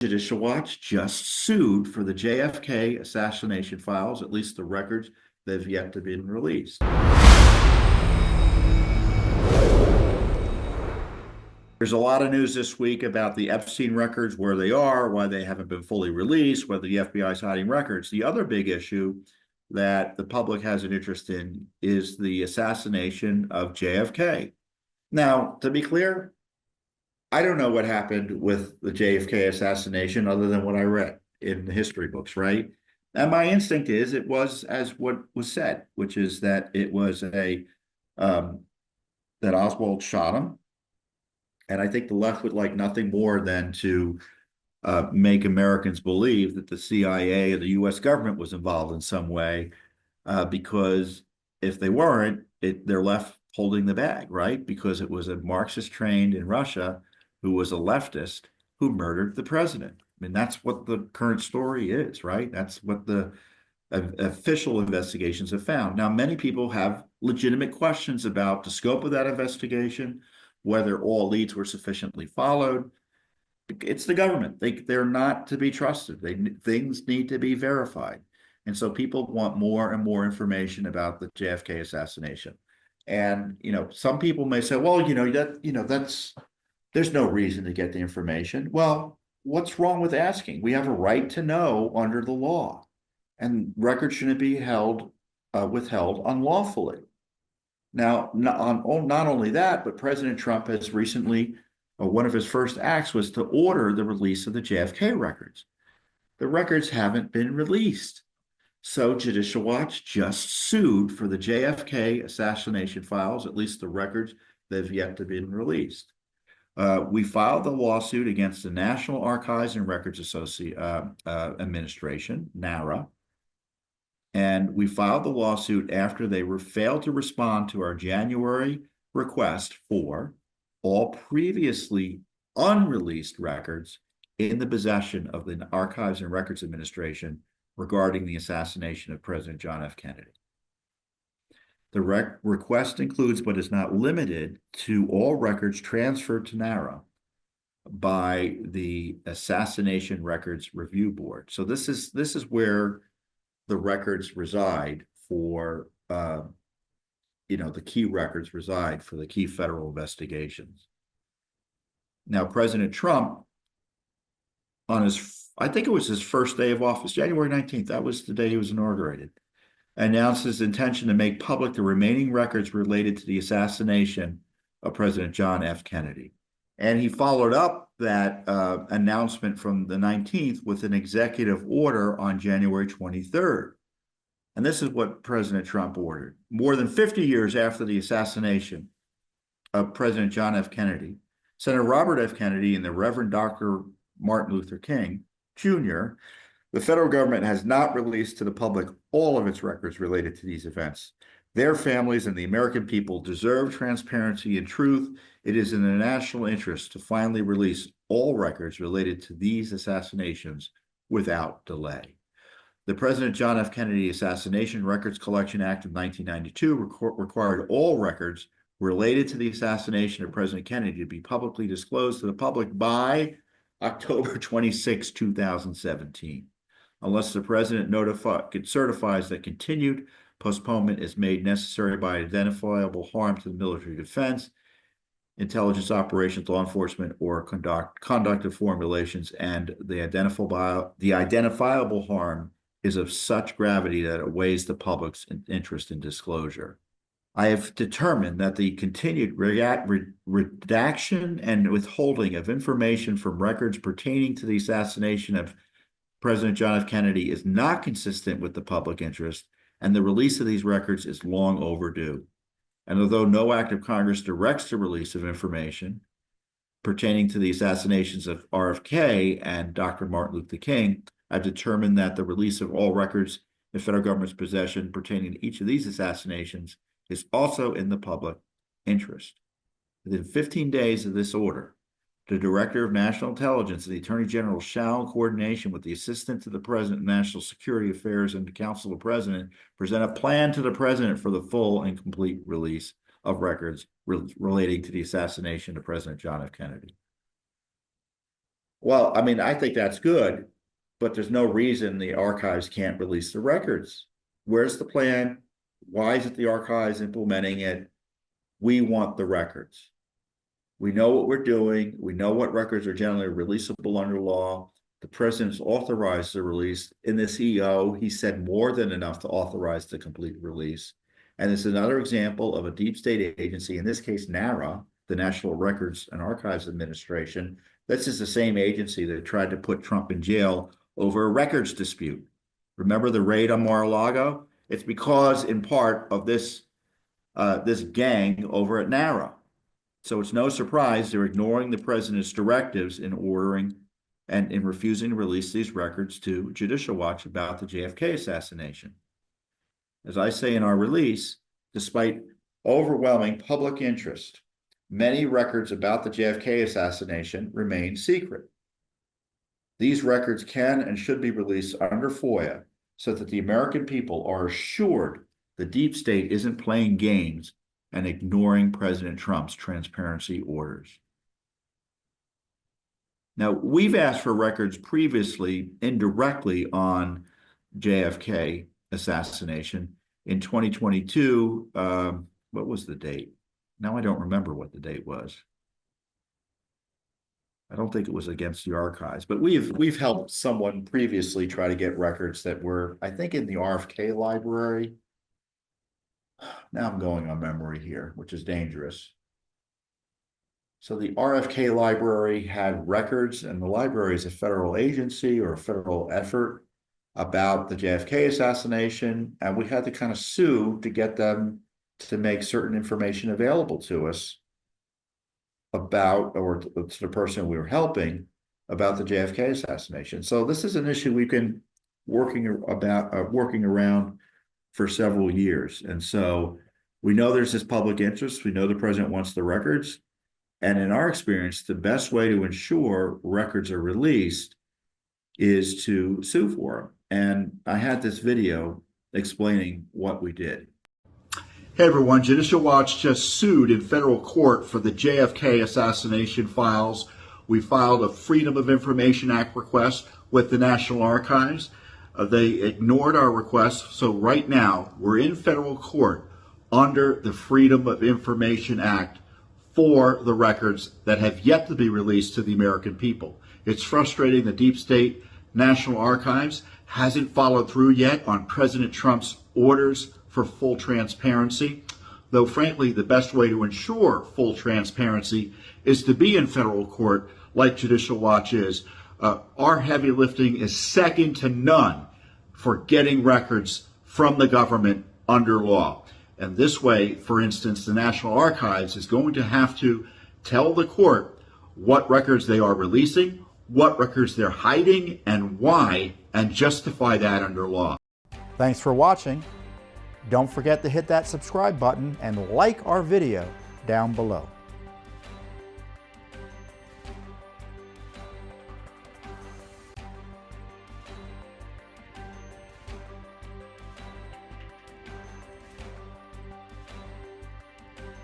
Judicial Watch just sued for the JFK assassination files, at least the records that have yet to be released. There's a lot of news this week about the Epstein records, where they are, why they haven't been fully released, whether the FBI is hiding records. The other big issue that the public has an interest in is the assassination of JFK. Now, to be clear, I don't know what happened with the JFK assassination other than what I read in the history books, right? And my instinct is it was as what was said, which is that it was that Oswald shot him. And I think the left would like nothing more than to make Americans believe that the CIA or the US government was involved in some way, because if they weren't, they're left holding the bag, right? Because it was a Marxist trained in Russia who was a leftist who murdered the president. I mean, that's what the current story is, right? That's what the official investigations have found. Now, many people have legitimate questions about the scope of that investigation, whether all leads were sufficiently followed. It's the government. They're not to be trusted. Things need to be verified. And so people want more and more information about the JFK assassination. And, some people may say, well, there's no reason to get the information. Well, what's wrong with asking? We have a right to know under the law, and records shouldn't be withheld unlawfully. Now, not only that, but President Trump has recently, one of his first acts was to order the release of the JFK records. The records haven't been released. So Judicial Watch just sued for the JFK assassination files, at least the records that have yet to be released. We filed the lawsuit against the National Archives and Records Administration, NARA, and we filed the lawsuit after they failed to respond to our January request for all previously unreleased records in the possession of the Archives and Records Administration regarding the assassination of President John F. Kennedy. The request includes, but is not limited to, all records transferred to NARA by the Assassination Records Review Board. So this is where the records reside for, the key records reside for the key federal investigations. Now, President Trump, I think it was his first day of office, January 19th, that was the day he was inaugurated, announced his intention to make public the remaining records related to the assassination of President John F. Kennedy. And he followed up that announcement from the 19th with an executive order on January 23rd. And this is what President Trump ordered. More than 50 years after the assassination of President John F. Kennedy, Senator Robert F. Kennedy and the Reverend Dr. Martin Luther King Jr., the federal government has not released to the public all of its records related to these events. Their families and the American people deserve transparency and truth. It is in the national interest to finally release all records related to these assassinations without delay. The President John F. Kennedy Assassination Records Collection Act of 1992 required all records related to the assassination of President Kennedy to be publicly disclosed to the public by October 26, 2017. Unless the president certifies that continued postponement is made necessary by identifiable harm to the military defense, intelligence operations, law enforcement, or conduct of foreign relations, and the identifiable harm is of such gravity that it weighs the public's interest in disclosure. I have determined that the continued redaction and withholding of information from records pertaining to the assassination of President John F. Kennedy is not consistent with the public interest, and the release of these records is long overdue. And although no act of Congress directs the release of information pertaining to the assassinations of RFK and Dr. Martin Luther King, I've determined that the release of all records in the federal government's possession pertaining to each of these assassinations is also in the public interest. Within 15 days of this order, the Director of National Intelligence and the Attorney General shall, in coordination with the Assistant to the President of National Security Affairs and the Council of President, present a plan to the President for the full and complete release of records relating to the assassination of President John F. Kennedy. Well, I mean, I think that's good, but there's no reason the archives can't release the records. Where's the plan? Why isn't the archives implementing it? We want the records. We know what we're doing. We know what records are generally releasable under law. The president's authorized the release. In this EO, he said more than enough to authorize the complete release. And it's another example of a deep state agency, in this case, NARA, the National Records and Archives Administration. This is the same agency that tried to put Trump in jail over a records dispute. Remember the raid on Mar-a-Lago? It's because, in part, of this gang over at NARA. So it's no surprise they're ignoring the president's directives in ordering and in refusing to release these records to Judicial Watch about the JFK assassination. As I say in our release, despite overwhelming public interest, many records about the JFK assassination remain secret. These records can and should be released under FOIA so that the American people are assured the deep state isn't playing games and ignoring President Trump's transparency orders. Now, we've asked for records previously indirectly on JFK assassination. In 2022, what was the date? Now I don't remember what the date was. I don't think it was against the archives, but we've helped someone previously try to get records that were, I think, in the RFK library. Now I'm going on memory here, which is dangerous. So the RFK library had records, and the library is a federal agency or a federal effort about the JFK assassination, and we had to kind of sue to get them to make certain information available to us about, or to the person we were helping, about the JFK assassination. So this is an issue we've been working around for several years. And so we know there's this public interest. We know the president wants the records. And in our experience, the best way to ensure records are released is to sue for them. And I had this video explaining what we did. Hey everyone, Judicial Watch just sued in federal court for the JFK assassination files. We filed a Freedom of Information Act request with the National Archives. They ignored our request, so right now we're in federal court under the Freedom of Information Act for the records that have yet to be released to the American people. It's frustrating the deep state National Archives hasn't followed through yet on President Trump's orders for full transparency, though frankly the best way to ensure full transparency is to be in federal court like Judicial Watch is. Our heavy lifting is second to none for getting records from the government under law. And this way, for instance, the National Archives is going to have to tell the court what records they are releasing, what records they're hiding, and why, and justify that under law. Thanks for watching. Don't forget to hit that subscribe button and like our video down below.